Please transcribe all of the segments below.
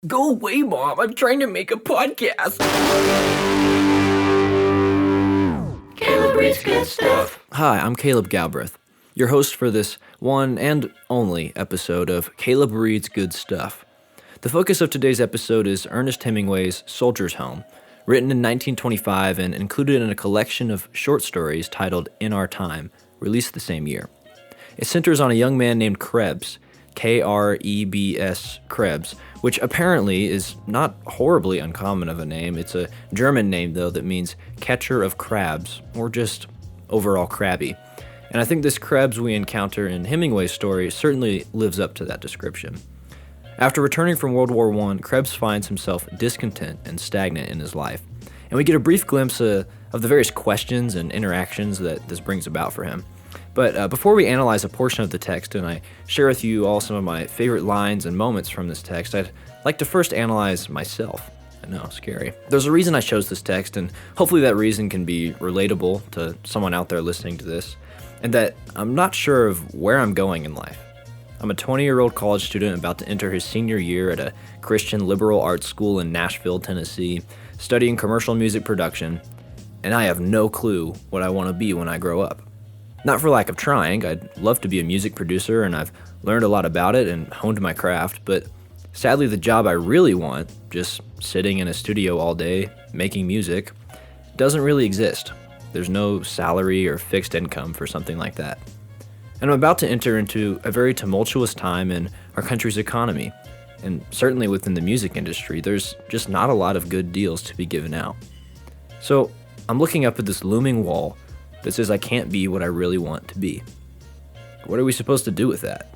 Go away, Mom. I'm trying to make a podcast. Caleb reads good stuff. Hi, I'm Caleb Galbraith, your host for this one and only episode of Caleb Reads Good Stuff. The focus of today's episode is Ernest Hemingway's Soldier's Home, written in 1925 and included in a collection of short stories titled In Our Time, released the same year. It centers on a young man named Krebs, Krebs, Krebs, which apparently is not horribly uncommon of a name. It's a German name, though, that means catcher of crabs, or just overall crabby. And I think this Krebs we encounter in Hemingway's story certainly lives up to that description. After returning from World War I, Krebs finds himself discontent and stagnant in his life. And we get a brief glimpse of the various questions and interactions that this brings about for him. But before we analyze a portion of the text and I share with you all some of my favorite lines and moments from this text, I'd like to first analyze myself. I know, scary. There's a reason I chose this text, and hopefully that reason can be relatable to someone out there listening to this, and that I'm not sure of where I'm going in life. I'm a 20-year-old college student about to enter his senior year at a Christian liberal arts school in Nashville, Tennessee, studying commercial music production, and I have no clue what I want to be when I grow up. Not for lack of trying. I'd love to be a music producer, and I've learned a lot about it and honed my craft, but sadly the job I really want, just sitting in a studio all day, making music, doesn't really exist. There's no salary or fixed income for something like that. And I'm about to enter into a very tumultuous time in our country's economy, and certainly within the music industry, there's just not a lot of good deals to be given out. So I'm looking up at this looming wall that says I can't be what I really want to be. What are we supposed to do with that?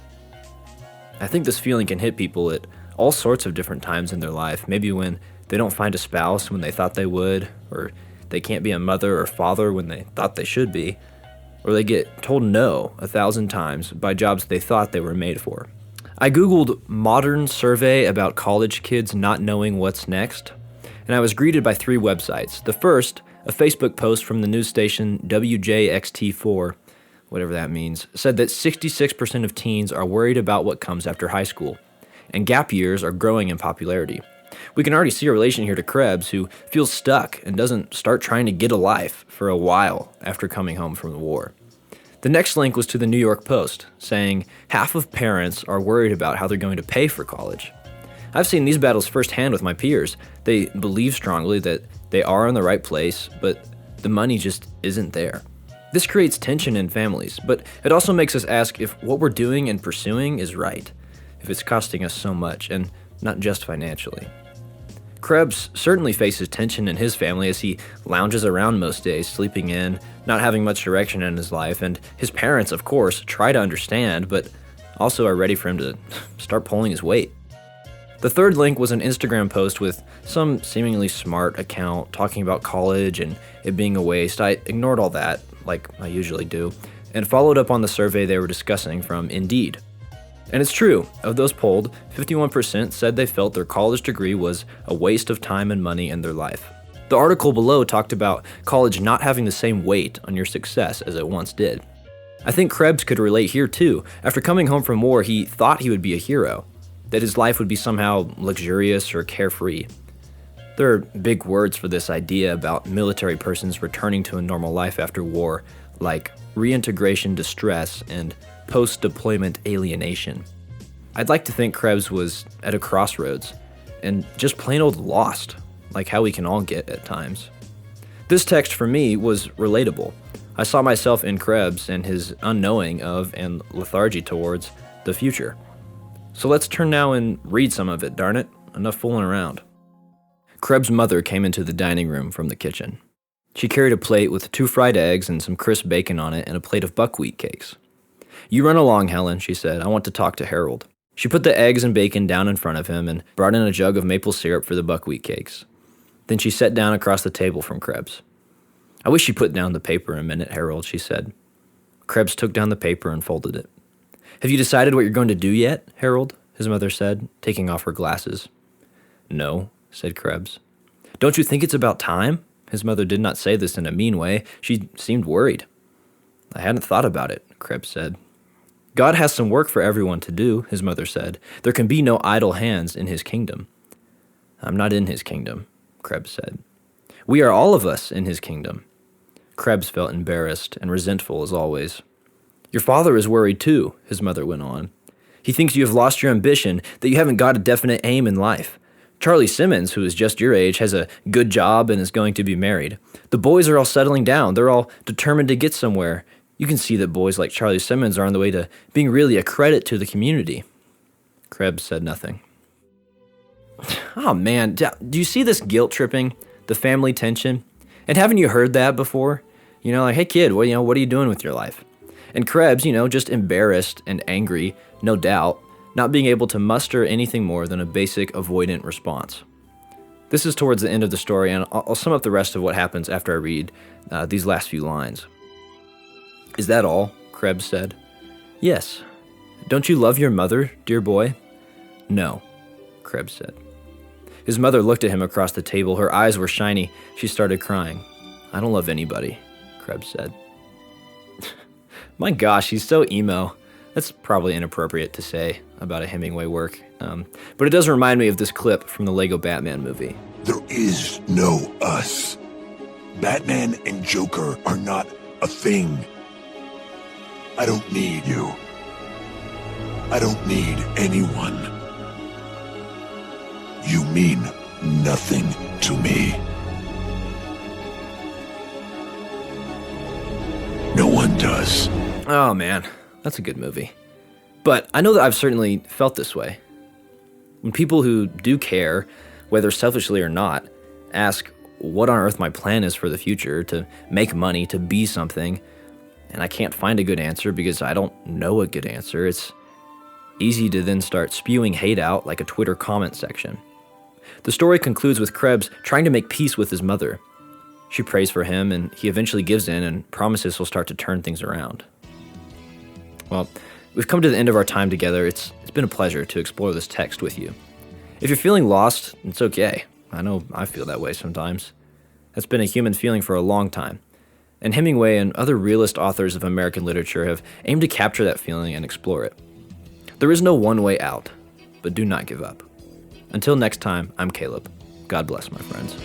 I think this feeling can hit people at all sorts of different times in their life. Maybe when they don't find a spouse when they thought they would, or they can't be a mother or father when they thought they should be, or they get told no 1,000 times by jobs they thought they were made for. I googled modern survey about college kids not knowing what's next, and I was greeted by 3 websites. The first, a Facebook post from the news station WJXT4, whatever that means, said that 66% of teens are worried about what comes after high school, and gap years are growing in popularity. We can already see a relation here to Krebs, who feels stuck and doesn't start trying to get a life for a while after coming home from the war. The next link was to the New York Post, saying half of parents are worried about how they're going to pay for college. I've seen these battles firsthand with my peers. They believe strongly that they are in the right place, but the money just isn't there. This creates tension in families, but it also makes us ask if what we're doing and pursuing is right, if it's costing us so much, and not just financially. Krebs certainly faces tension in his family as he lounges around most days, sleeping in, not having much direction in his life, and his parents, of course, try to understand, but also are ready for him to start pulling his weight. The third link was an Instagram post with some seemingly smart account talking about college and it being a waste. I ignored all that, like I usually do, and followed up on the survey they were discussing from Indeed. And it's true, of those polled, 51% said they felt their college degree was a waste of time and money in their life. The article below talked about college not having the same weight on your success as it once did. I think Krebs could relate here too. After coming home from war, he thought he would be a hero, that his life would be somehow luxurious or carefree. There are big words for this idea about military persons returning to a normal life after war, like reintegration distress and post-deployment alienation. I'd like to think Krebs was at a crossroads and just plain old lost, like how we can all get at times. This text for me was relatable. I saw myself in Krebs and his unknowing of and lethargy towards the future. So let's turn now and read some of it, darn it. Enough fooling around. Krebs' mother came into the dining room from the kitchen. She carried a plate with 2 fried eggs and some crisp bacon on it and a plate of buckwheat cakes. "You run along, Helen," she said. "I want to talk to Harold." She put the eggs and bacon down in front of him and brought in a jug of maple syrup for the buckwheat cakes. Then she sat down across the table from Krebs. "I wish you put down the paper a minute, Harold," she said. Krebs took down the paper and folded it. "Have you decided what you're going to do yet, Harold?" his mother said, taking off her glasses. "No," said Krebs. "Don't you think it's about time?" His mother did not say this in a mean way. She seemed worried. "I hadn't thought about it," Krebs said. "God has some work for everyone to do," his mother said. "There can be no idle hands in his kingdom." I'm not in his kingdom, Krebs said. We are all of us in his kingdom. Krebs felt embarrassed and resentful as always. Your father is worried too, his mother went on. He thinks you have lost your ambition, that you haven't got a definite aim in life. Charlie Simmons, who is just your age, has a good job and is going to be married. The boys are all settling down. They're all determined to get somewhere. You can see that boys like Charlie Simmons are on the way to being really a credit to the community. Krebs said nothing. Oh man, do you see this guilt tripping? The family tension? And haven't you heard that before? Like, hey kid, what are you doing with your life? And Krebs, just embarrassed and angry, no doubt, not being able to muster anything more than a basic avoidant response. This is towards the end of the story, and I'll sum up the rest of what happens after I read these last few lines. Is that all? Krebs said. Yes. Don't you love your mother, dear boy? No, Krebs said. His mother looked at him across the table. Her eyes were shiny. She started crying. I don't love anybody, Krebs said. My gosh, he's so emo. That's probably inappropriate to say about a Hemingway work, but it does remind me of this clip from the Lego Batman movie. There is no us. Batman and Joker are not a thing. I don't need you. I don't need anyone. You mean nothing to me. No one does. Oh man, that's a good movie. But I know that I've certainly felt this way. When people who do care, whether selfishly or not, ask what on earth my plan is for the future, to make money, to be something, and I can't find a good answer because I don't know a good answer, it's easy to then start spewing hate out like a Twitter comment section. The story concludes with Krebs trying to make peace with his mother. She prays for him, and he eventually gives in and promises he'll start to turn things around. Well, we've come to the end of our time together. It's been a pleasure to explore this text with you. If you're feeling lost, it's okay. I know I feel that way sometimes. That's been a human feeling for a long time. And Hemingway and other realist authors of American literature have aimed to capture that feeling and explore it. There is no one way out, but do not give up. Until next time, I'm Caleb. God bless, my friends.